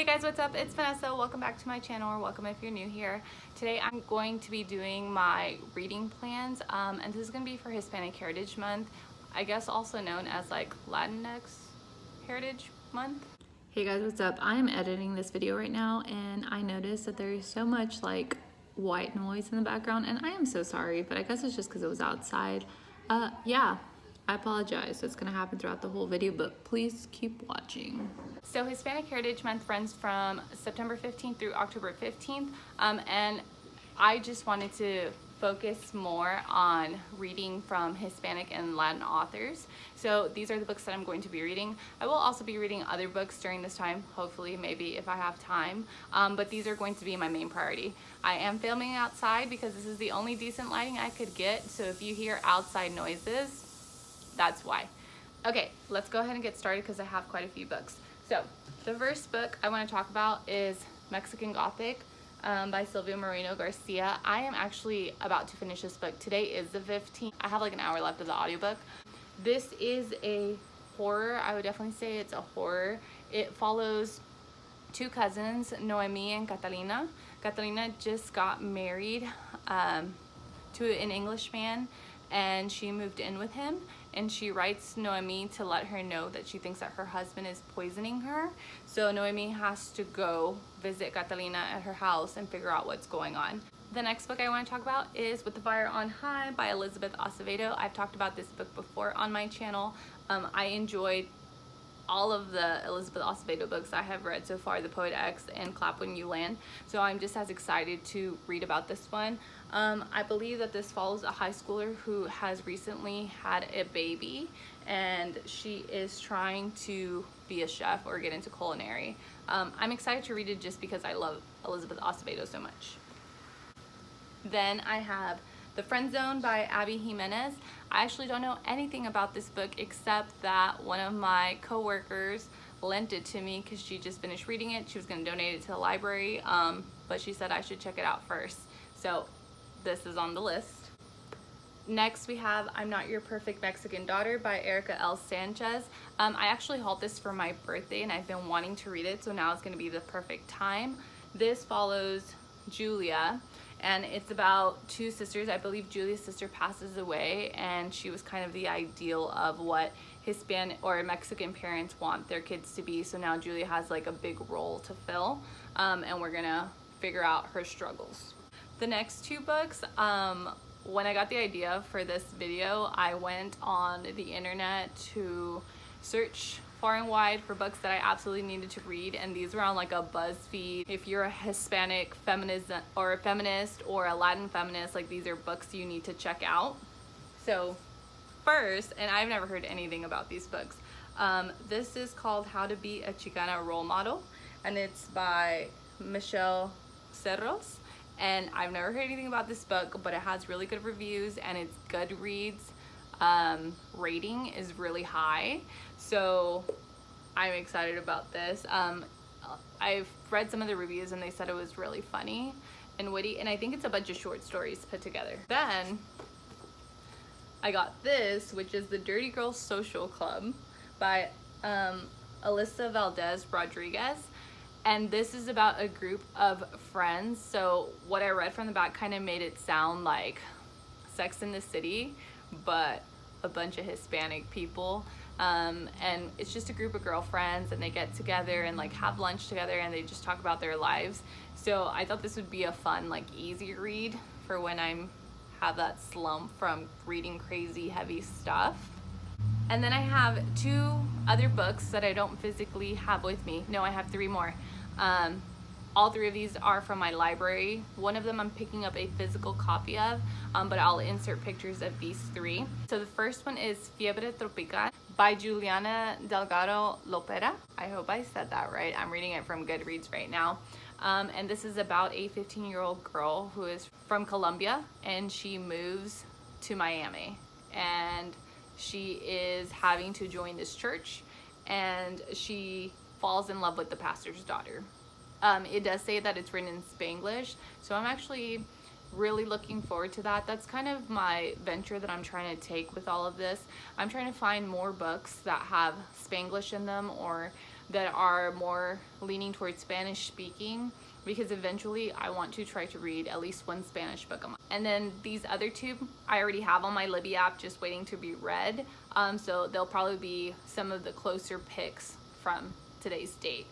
Hey guys, what's up? It's Vanessa. Welcome back to my channel, or welcome if you're new here. Today I'm going to be doing my reading plans, and this is going to be for Hispanic Heritage Month, I guess also known as like Latinx Heritage Month. Hey guys, what's up? I'm editing this video right now and I noticed that there is so much like white noise in the background, and I am so sorry, but I guess it's just because it was outside. Yeah, I apologize. It's gonna happen throughout the whole video, but please keep watching. So Hispanic Heritage Month runs from September 15th through October 15th, and I just wanted to focus more on reading from Hispanic and Latin authors. So these are the books that I'm going to be reading. I will also be reading other books during this time, hopefully, maybe if I have time, but these are going to be my main priority. I am filming outside because this is the only decent lighting I could get, so if you hear outside noises, that's why. Okay, let's go ahead and get started because I have quite a few books. So the first book I want to talk about is Mexican Gothic by Silvia Moreno Garcia. I am actually about to finish this book. Today is the 15th. I have like an hour left of the audiobook. This is a horror. I would definitely say it's a horror. It follows two cousins, Noemi and Catalina. Catalina just got married to an English man, and she moved in with him, and she writes Noemi to let her know that she thinks that her husband is poisoning her. So Noemi has to go visit Catalina at her house and figure out what's going on. The next book I want to talk about is With the Fire on High by Elizabeth Acevedo. I've talked about this book before on my channel. I enjoyed all of the Elizabeth Acevedo books I have read so far, The Poet X and Clap When You Land. So I'm just as excited to read about this one. I believe that this follows a high schooler who has recently had a baby, and she is trying to be a chef or get into culinary. I'm excited to read it just because I love Elizabeth Acevedo so much. Then I have The Friend Zone by Abby Jimenez. I actually don't know anything about this book except that one of my co-workers lent it to me because she just finished reading it. She was going to donate it to the library, but she said I should check it out first. So this is on the list. Next we have I'm Not Your Perfect Mexican Daughter by Erica L. Sanchez. I actually hauled this for my birthday and I've been wanting to read it, so now it's going to be the perfect time. This follows Julia, and it's about two sisters. I believe Julia's sister passes away, and she was kind of the ideal of what Hispanic or Mexican parents want their kids to be. So now Julia has like a big role to fill, and we're gonna figure out her struggles. The next two books, when I got the idea for this video, I went on the internet to search far and wide for books that I absolutely needed to read, and these were on like a BuzzFeed. If you're a Hispanic feminist or a Latin feminist, like these are books you need to check out. So first, and I've never heard anything about these books, this is called How to Be a Chicana Role Model, and it's by Michelle Cerros. And I've never heard anything about this book, but it has really good reviews, and its Goodreads rating is really high. So I'm excited about this. I've read some of the reviews and they said it was really funny and witty, and I think it's a bunch of short stories put together. Then I got this, which is The Dirty Girl Social Club by Alyssa Valdez Rodriguez. And this is about a group of friends. So what I read from the back kind of made it sound like Sex in the City, but a bunch of Hispanic people. And it's just a group of girlfriends, and they get together and like have lunch together, and they just talk about their lives. So I thought this would be a fun, like easy read for when I have that slump from reading crazy heavy stuff. And then I have two other books that I don't physically have with me. No, I have three more. All three of these are from my library. One of them I'm picking up a physical copy of, but I'll insert pictures of these three. So the first one is Fiebre Tropical by Juliana Delgado Lopera. I hope I said that right. I'm reading it from Goodreads right now. And this is about a 15-year-old girl who is from Colombia, and she moves to Miami. And she is having to join this church, and she falls in love with the pastor's daughter. It does say that it's written in Spanglish, so I'm actually really looking forward to that. That's kind of my venture that I'm trying to take with all of this. I'm trying to find more books that have Spanglish in them, or that are more leaning towards Spanish speaking, because eventually I want to try to read at least one Spanish book a month. And then these other two I already have on my Libby app, just waiting to be read. So they'll probably be some of the closer picks from today's date.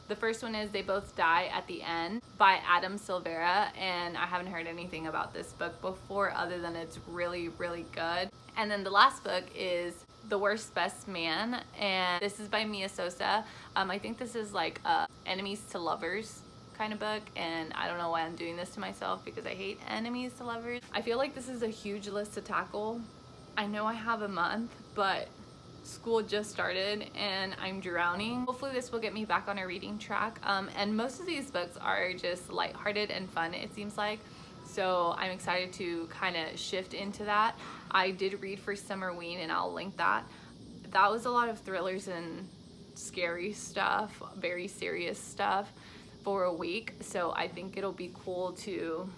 The first one is They Both Die at the End by Adam Silvera, and I haven't heard anything about this book before other than it's really, really good. And then the last book is The Worst Best Man, and this is by Mia Sosa. I think this is like a enemies to lovers kind of book, and I don't know why I'm doing this to myself because I hate enemies to lovers. I feel like this is a huge list to tackle. I know I have a month, but school just started and I'm drowning. Hopefully this will get me back on a reading track. And most of these books are just lighthearted and fun, it seems like. So I'm excited to kind of shift into that. I did read for Summerween, and I'll link that. That was a lot of thrillers and scary stuff, very serious stuff for a week. So I think it'll be cool to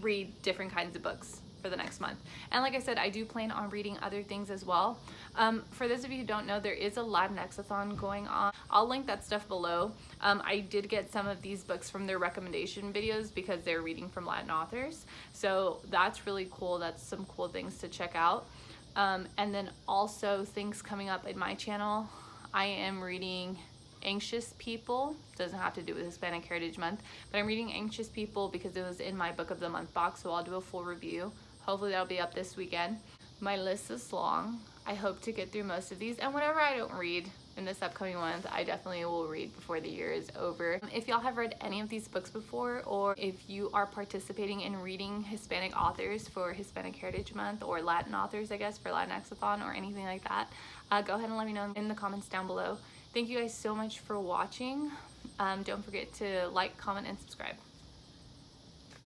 read different kinds of books for the next month. And like I said, I do plan on reading other things as well. For those of you who don't know, there is a Latinx-athon going on. I'll link that stuff below. I did get some of these books from their recommendation videos because they're reading from Latin authors. So that's really cool. That's some cool things to check out. And then also things coming up in my channel. I am reading Anxious People. Doesn't have to do with Hispanic Heritage Month, but I'm reading Anxious People because it was in my Book of the Month box, so I'll do a full review. Hopefully that'll be up this weekend. My list is long. I hope to get through most of these, and whatever I don't read in this upcoming month, I definitely will read before the year is over. If y'all have read any of these books before, or if you are participating in reading Hispanic authors for Hispanic Heritage Month, or Latin authors, I guess, for Latinx-athon or anything like that, go ahead and let me know in the comments down below. Thank you guys so much for watching. Don't forget to like, comment, and subscribe.